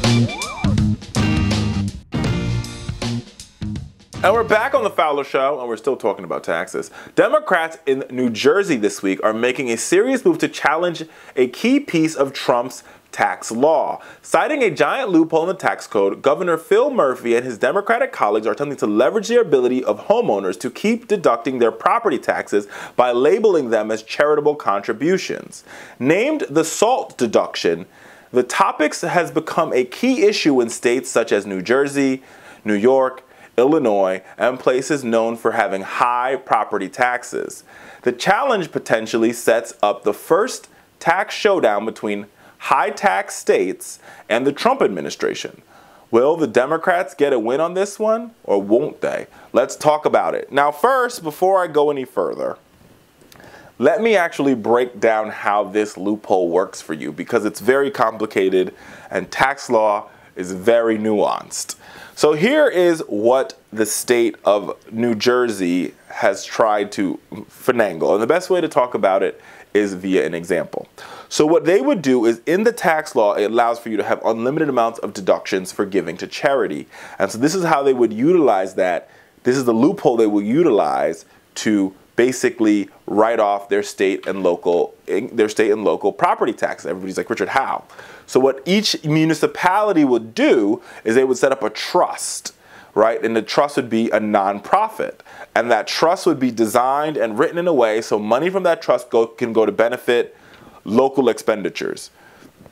And we're back on the Fowler Show, and we're still talking about taxes. Democrats in New Jersey this week are making a serious move to challenge a key piece of Trump's tax law. Citing a giant loophole in the tax code, Governor Phil Murphy and his Democratic colleagues are attempting to leverage the ability of homeowners to keep deducting their property taxes by labeling them as charitable contributions. Named the SALT deduction, the topic has become a key issue in states such as New Jersey, New York, Illinois, and places known for having high property taxes. The challenge potentially sets up the first tax showdown between high-tax states and the Trump administration. Will the Democrats get a win on this one, or won't they? Let's talk about it. Now first, before I go any further, let me actually break down how this loophole works for you, because it's very complicated and tax law is very nuanced. So here is what the state of New Jersey has tried to finagle. And the best way to talk about it is via an example. So what they would do is, in the tax law, it allows for you to have unlimited amounts of deductions for giving to charity. And so this is how they would utilize that. This is the loophole they will utilize to basically write off their state and local property taxes. Everybody's like, Richard, how? So what each municipality would do is they would set up a trust, right? And the trust would be a nonprofit. And that trust would be designed and written in a way so money from that trust can go to benefit local expenditures.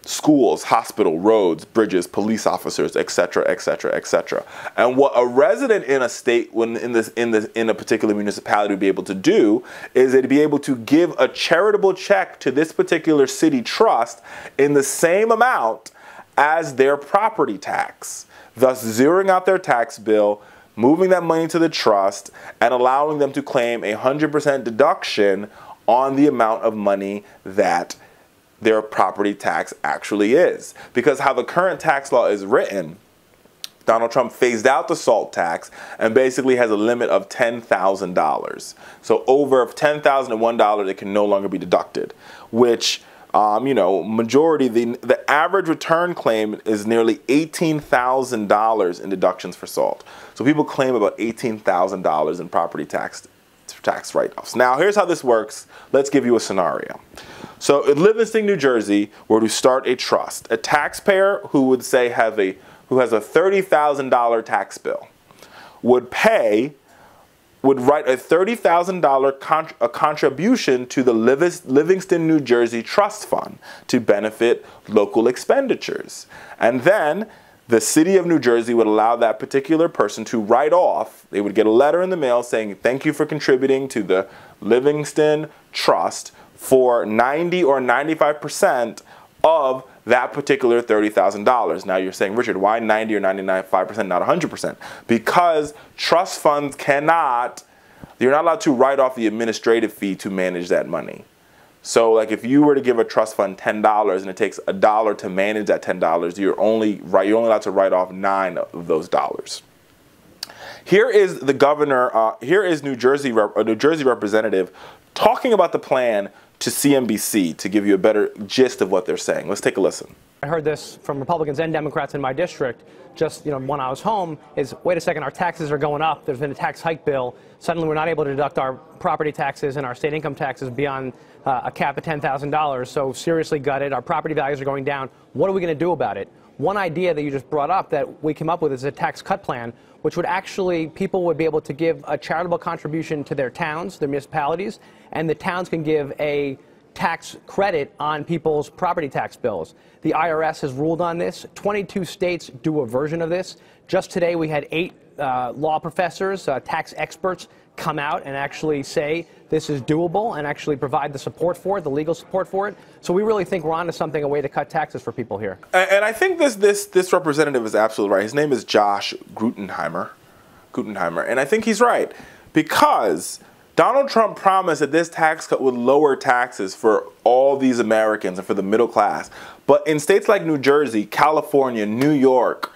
Schools, hospital, roads, bridges, police officers, etc., etc., etc. And what a resident in a state, in a particular municipality, would be able to do is they'd be able to give a charitable check to this particular city trust in the same amount as their property tax, thus zeroing out their tax bill, moving that money to the trust, and allowing them to claim a 100% deduction on the amount of money that their property tax actually is. Because how the current tax law is written, Donald Trump phased out the SALT tax and basically has a limit of $10,000. So over $10,001, it can no longer be deducted, which, majority, the average return claim is nearly $18,000 in deductions for SALT. So people claim about $18,000 in property tax write-offs. Now, here's how this works. Let's give you a scenario. So in Livingston, New Jersey, were to start a trust, a taxpayer who would say who has a $30,000 tax bill would write a $30,000 contribution to the Livingston, New Jersey Trust Fund to benefit local expenditures. And then the city of New Jersey would allow that particular person to write off. They would get a letter in the mail saying, thank you for contributing to the Livingston Trust for 90 or 95% of that particular $30,000. Now you're saying, Richard, why 90 or 95%, not 100%? Because trust funds you're not allowed to write off the administrative fee to manage that money. So like if you were to give a trust fund $10 and it takes $1 to manage that $10, you're only allowed to write off 9 of those dollars. Here is the governor, here is a New Jersey representative talking about the plan to CNBC to give you a better gist of what they're saying. Let's take a listen. I heard this from Republicans and Democrats in my district just when I was home is, wait a second, our taxes are going up. There's been a tax hike bill. Suddenly we're not able to deduct our property taxes and our state income taxes beyond a cap of $10,000. So seriously gutted. Our property values are going down. What are we going to do about it? One idea that you just brought up that we came up with is a tax cut plan, which would actually, people would be able to give a charitable contribution to their towns, their municipalities, and the towns can give a tax credit on people's property tax bills. The IRS has ruled on this. 22 states do a version of this. Just today we had 8 law professors, tax experts, come out and actually say this is doable and actually provide the support for it, the legal support for it. So we really think we're onto something, a way to cut taxes for people here. And I think this representative is absolutely right. His name is Josh Gutenheimer, and I think he's right, because Donald Trump promised that this tax cut would lower taxes for all these Americans and for the middle class. But in states like New Jersey, California, New York,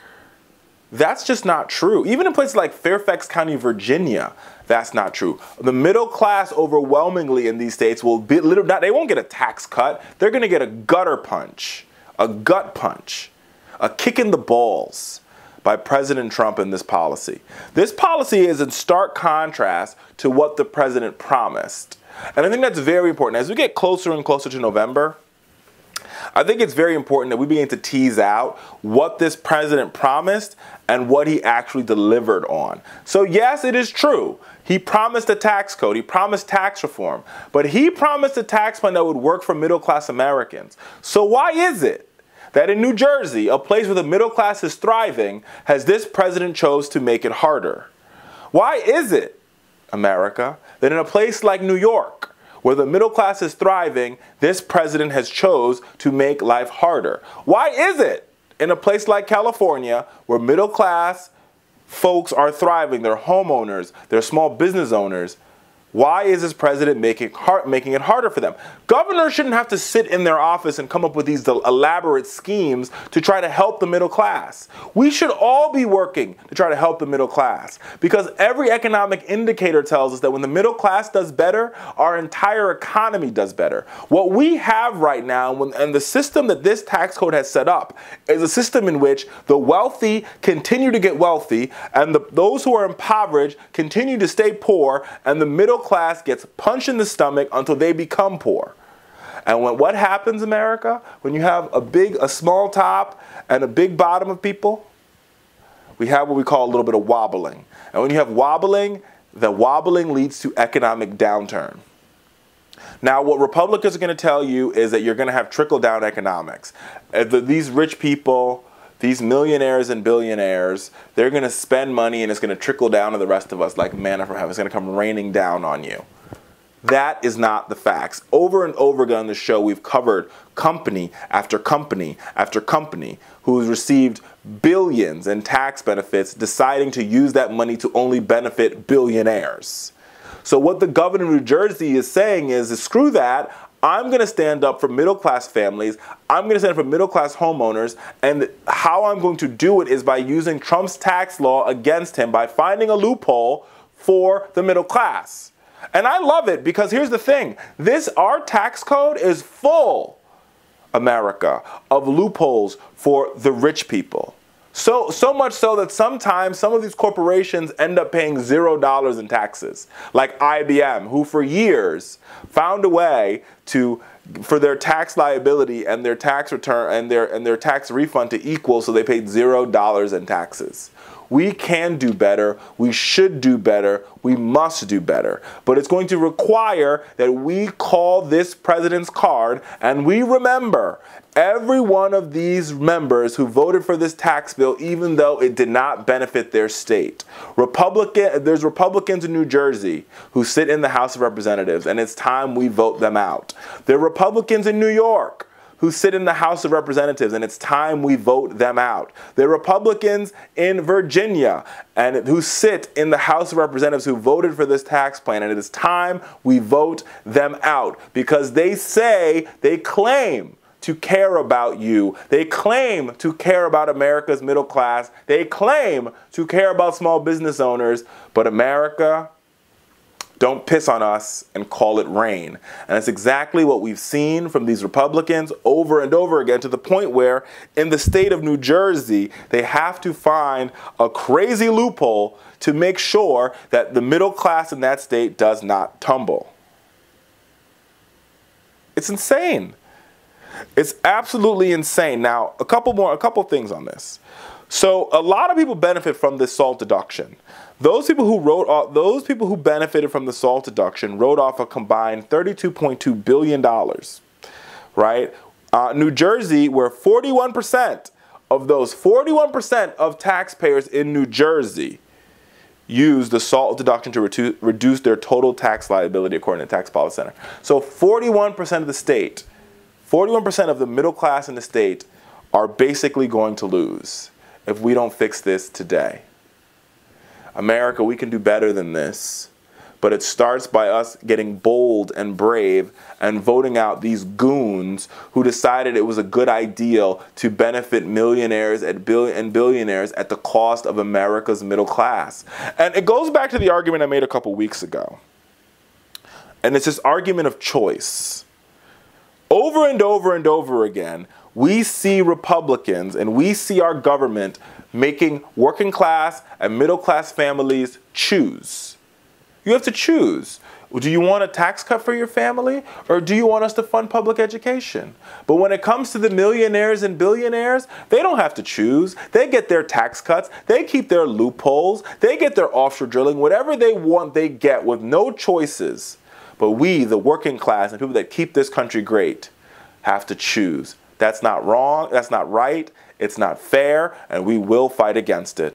that's just not true. Even in places like Fairfax County, Virginia, that's not true. The middle class overwhelmingly in these states will be, they won't get a tax cut. They're going to get a gutter punch, a gut punch. a kick in the balls by President Trump in this policy. This policy is in stark contrast to what the president promised. And I think that's very important. As we get closer and closer to November, I think it's very important that we begin to tease out what this president promised and what he actually delivered on. So yes, it is true. He promised a tax code. He promised tax reform. But he promised a tax plan that would work for middle-class Americans. So why is it that in New Jersey, a place where the middle class is thriving, has this president chose to make it harder? Why is it, America, that in a place like New York, where the middle class is thriving, this president has chose to make life harder? Why is it in a place like California, where middle class folks are thriving, they're homeowners, they're small business owners, why is this president making it harder for them? Governors shouldn't have to sit in their office and come up with these elaborate schemes to try to help the middle class. We should all be working to try to help the middle class, because every economic indicator tells us that when the middle class does better, our entire economy does better. What we have right now, and the system that this tax code has set up, is a system in which the wealthy continue to get wealthy, and those who are impoverished continue to stay poor, and the middle class gets punched in the stomach until they become poor. And what happens, America, when you have a small top and a big bottom of people? We have what we call a little bit of wobbling. And when you have wobbling, the wobbling leads to economic downturn. Now, what Republicans are going to tell you is that you're going to have trickle-down economics. These rich people, these millionaires and billionaires, they're going to spend money and it's going to trickle down to the rest of us like manna from heaven. It's going to come raining down on you. That is not the facts. Over and over again on the show, we've covered company after company after company who's received billions in tax benefits, deciding to use that money to only benefit billionaires. So what the governor of New Jersey is saying is screw that. I'm going to stand up for middle-class families. I'm going to stand up for middle-class homeowners. And how I'm going to do it is by using Trump's tax law against him, by finding a loophole for the middle class. And I love it, because here's the thing. Our tax code is full, America, of loopholes for the rich people. So much so that sometimes some of these corporations end up paying $0 in taxes, like IBM, who for years found a way for their tax liability and their tax return and their tax refund to equal, so they paid $0 in taxes. We can do better. We should do better. We must do better. But it's going to require that we call this president's card and we remember every one of these members who voted for this tax bill, even though it did not benefit their state. There's Republicans in New Jersey who sit in the House of Representatives, and it's time we vote them out. There are Republicans in New York who sit in the House of Representatives, and it's time we vote them out. There are Republicans in Virginia who sit in the House of Representatives who voted for this tax plan, and it is time we vote them out, because they claim to care about you. They claim to care about America's middle class. They claim to care about small business owners, but America, don't piss on us and call it rain. And that's exactly what we've seen from these Republicans over and over again, to the point where in the state of New Jersey, they have to find a crazy loophole to make sure that the middle class in that state does not tumble. It's insane. It's absolutely insane. Now, a couple things on this. So a lot of people benefit from this SALT deduction. Those people who benefited from the SALT deduction wrote off a combined $32.2 billion, right? New Jersey, where 41% of taxpayers in New Jersey use the SALT deduction to reduce their total tax liability, according to the Tax Policy Center. So 41% of the state, 41% of the middle class in the state are basically going to lose if we don't fix this today. America, we can do better than this, but it starts by us getting bold and brave and voting out these goons who decided it was a good idea to benefit millionaires and billionaires at the cost of America's middle class. And it goes back to the argument I made a couple weeks ago. And it's this argument of choice. Over and over and over again, we see Republicans and we see our government making working class and middle class families choose. You have to choose. Do you want a tax cut for your family, or do you want us to fund public education? But when it comes to the millionaires and billionaires, they don't have to choose. They get their tax cuts, they keep their loopholes, they get their offshore drilling, whatever they want they get with no choices. But we, the working class and people that keep this country great, have to choose. That's not wrong, that's not right, it's not fair, and we will fight against it.